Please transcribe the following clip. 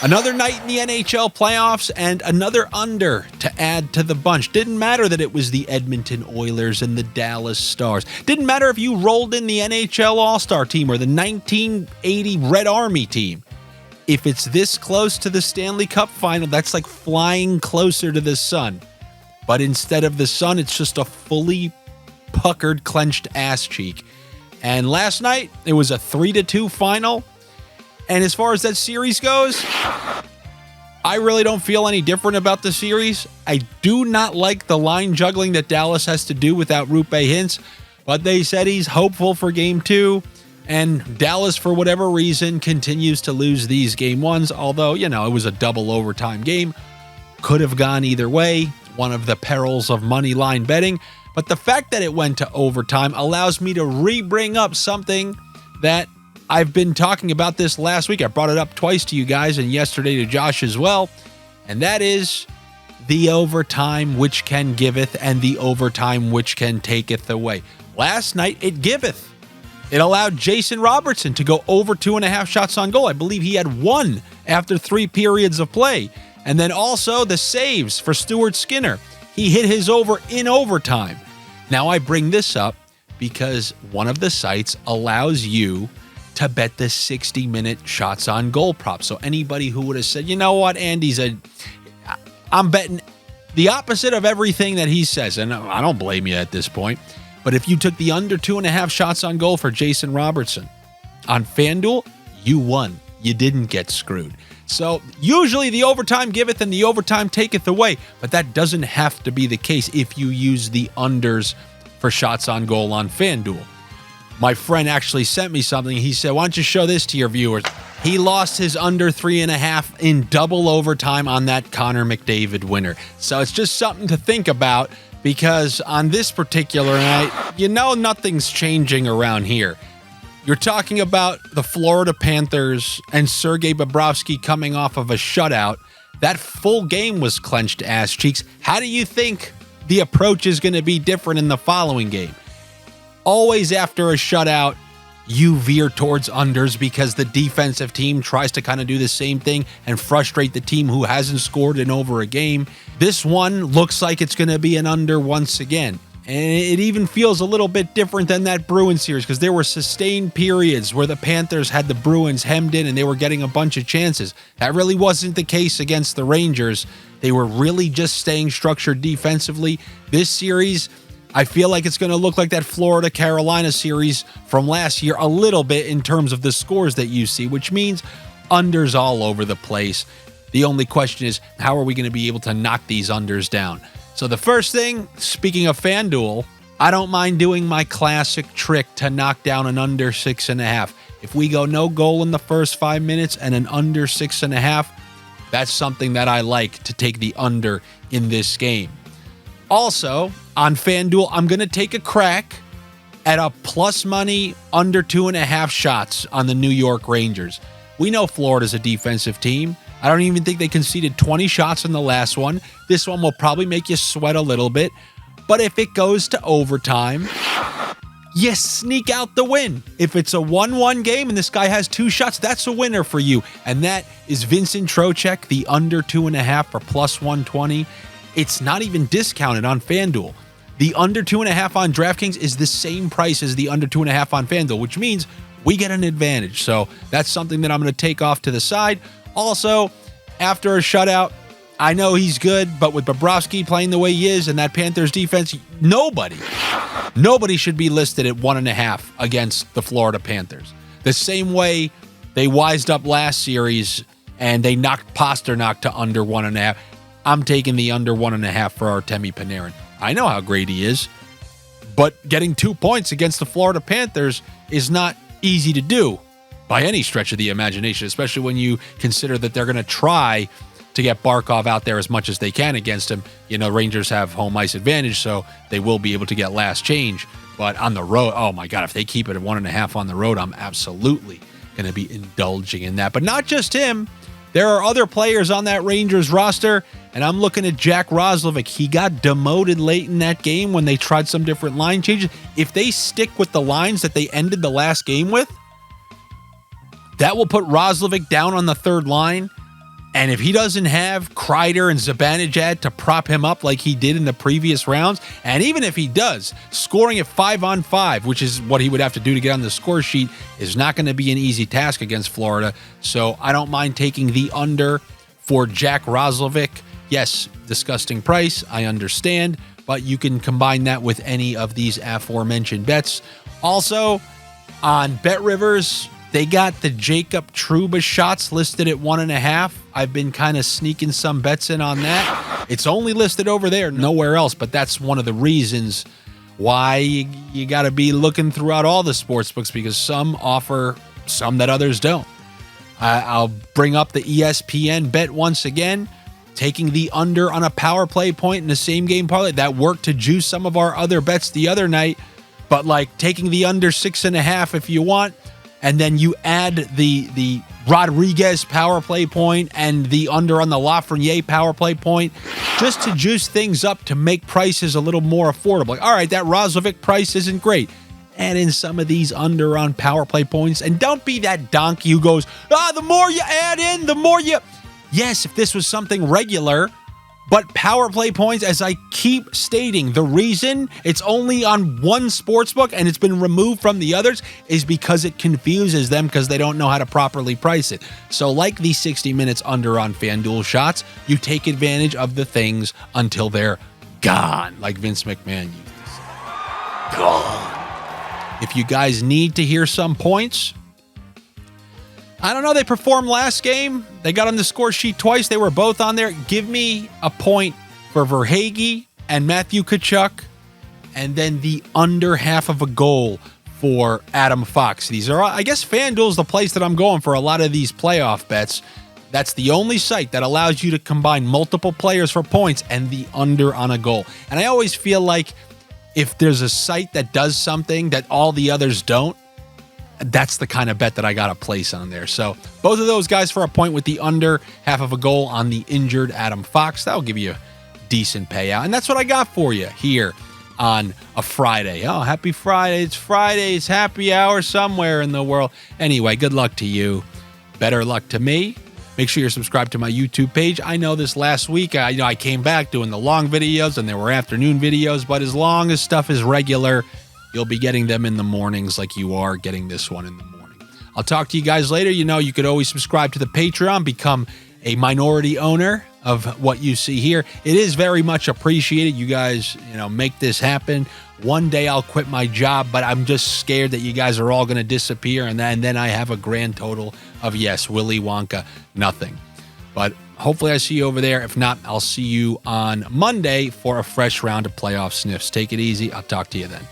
Another night in the NHL playoffs and another under to add to the bunch. Didn't matter that it was the Edmonton Oilers and the Dallas Stars. Didn't matter if you rolled in the NHL All-Star team or the 1980 Red Army team. If it's this close to the Stanley Cup final, that's like flying closer to the sun. But instead of the sun, it's just a fully puckered, clenched ass cheek. And last night, it was a 3-2 final. And as far as that series goes, I really don't feel any different about the series. I do not like the line juggling that Dallas has to do without Rupe Hintz, but they said he's hopeful for Game 2, and Dallas, for whatever reason, continues to lose these Game 1s, although, it was a double overtime game. Could have gone either way, one of the perils of money line betting, but the fact that it went to overtime allows me to re-bring up something that I've been talking about this last week. I brought it up twice to you guys and yesterday to Josh as well. And that is the overtime which can giveth and the overtime which can taketh away. Last night, it giveth. It allowed Jason Robertson to go over 2.5 shots on goal. I believe he had 1 after 3 periods of play. And then also the saves for Stuart Skinner. He hit his over in overtime. Now I bring this up because one of the sites allows you to bet the 60-minute shots on goal prop. So anybody who would have said, you know what, I'm betting the opposite of everything that he says, and I don't blame you at this point, but if you took the under 2.5 shots on goal for Jason Robertson on FanDuel, you won. You didn't get screwed. So usually the overtime giveth and the overtime taketh away, but that doesn't have to be the case if you use the unders for shots on goal on FanDuel. My friend actually sent me something. He said, why don't you show this to your viewers? He lost his under 3.5 in double overtime on that Connor McDavid winner. So it's just something to think about because on this particular night, nothing's changing around here. You're talking about the Florida Panthers and Sergei Bobrovsky coming off of a shutout. That full game was clenched ass cheeks. How do you think the approach is going to be different in the following game? Always after a shutout, you veer towards unders because the defensive team tries to kind of do the same thing and frustrate the team who hasn't scored in over a game. This one looks like it's going to be an under once again. And it even feels a little bit different than that Bruins series because there were sustained periods where the Panthers had the Bruins hemmed in and they were getting a bunch of chances. That really wasn't the case against the Rangers. They were really just staying structured defensively. This series, I feel like it's going to look like that Florida-Carolina series from last year a little bit in terms of the scores that you see, which means unders all over the place. The only question is, how are we going to be able to knock these unders down? So the first thing, speaking of FanDuel, I don't mind doing my classic trick to knock down an under 6.5. If we go no goal in the first 5 minutes and an under 6.5, that's something that I like to take the under in this game. Also, on FanDuel, I'm going to take a crack at a plus money under 2.5 shots on the New York Rangers. We know Florida's a defensive team. I don't even think they conceded 20 shots in the last one. This one will probably make you sweat a little bit. But if it goes to overtime, you sneak out the win. If it's a 1-1 game and this guy has 2 shots, that's a winner for you. And that is Vincent Trocheck, the under 2.5 for plus 120. It's not even discounted on FanDuel. The under 2.5 on DraftKings is the same price as the under 2.5 on FanDuel, which means we get an advantage. So that's something that I'm going to take off to the side. Also, after a shutout, I know he's good, but with Bobrovsky playing the way he is and that Panthers defense, nobody should be listed at 1.5 against the Florida Panthers. The same way they wised up last series and they knocked Pasternak to under 1.5. I'm taking the under 1.5 for Artemi Panarin. I know how great he is, but getting 2 points against the Florida Panthers is not easy to do by any stretch of the imagination, especially when you consider that they're going to try to get Barkov out there as much as they can against him. Rangers have home ice advantage, so they will be able to get last change. But on the road, oh my God, if they keep it at 1.5 on the road, I'm absolutely going to be indulging in that. But not just him. There are other players on that Rangers roster, and I'm looking at Jack Roslovic. He got demoted late in that game when they tried some different line changes. If they stick with the lines that they ended the last game with, that will put Roslovic down on the third line. And if he doesn't have Kreider and Zibanejad to prop him up like he did in the previous rounds, and even if he does, scoring at 5-on-5, which is what he would have to do to get on the score sheet, is not going to be an easy task against Florida. So I don't mind taking the under for Jack Roslovic. Yes, disgusting price, I understand, but you can combine that with any of these aforementioned bets. Also, on Bet Rivers, they got the Jacob Trouba shots listed at 1.5. I've been kind of sneaking some bets in on that. It's only listed over there, nowhere else, but that's one of the reasons why you got to be looking throughout all the sports books, because some offer some that others don't. I'll bring up the ESPN bet once again, taking the under on a power play point in the same game parlay. That worked to juice some of our other bets the other night, but like taking the under 6.5 if you want, and then you add the Rodriguez power play point and the under on the Lafreniere power play point just to juice things up to make prices a little more affordable. Like, all right, that Roslovic price isn't great. Add in some of these under on power play points, and don't be that donkey who goes, the more you add in, the more you... Yes, if this was something regular, but power play points, as I keep stating, the reason it's only on one sportsbook and it's been removed from the others is because it confuses them because they don't know how to properly price it. So like these 60 minutes under on FanDuel shots, you take advantage of the things until they're gone, like Vince McMahon used to say. Gone. If you guys need to hear some points, I don't know. They performed last game. They got on the score sheet twice. They were both on there. Give me a point for Verhaeghe and Matthew Tkachuk, and then the under half of a goal for Adam Fox. These are, I guess, FanDuel's the place that I'm going for a lot of these playoff bets. That's the only site that allows you to combine multiple players for points and the under on a goal. And I always feel like if there's a site that does something that all the others don't, that's the kind of bet that I got to place on there. So both of those guys for a point with the under half of a goal on the injured Adam Fox. That'll give you a decent payout. And that's what I got for you here on a Friday. Oh, happy Friday. It's Friday. It's happy hour somewhere in the world. Anyway, good luck to you. Better luck to me. Make sure you're subscribed to my YouTube page. I know this last week, I came back doing the long videos and there were afternoon videos, but as long as stuff is regular, you'll be getting them in the mornings like you are getting this one in the morning. I'll talk to you guys later. You know, you could always subscribe to the Patreon, become a minority owner of what you see here. It is very much appreciated. You guys, make this happen. One day I'll quit my job, but I'm just scared that you guys are all going to disappear, and then I have a grand total of, yes, Willy Wonka, nothing. But hopefully I see you over there. If not, I'll see you on Monday for a fresh round of playoff sniffs. Take it easy. I'll talk to you then.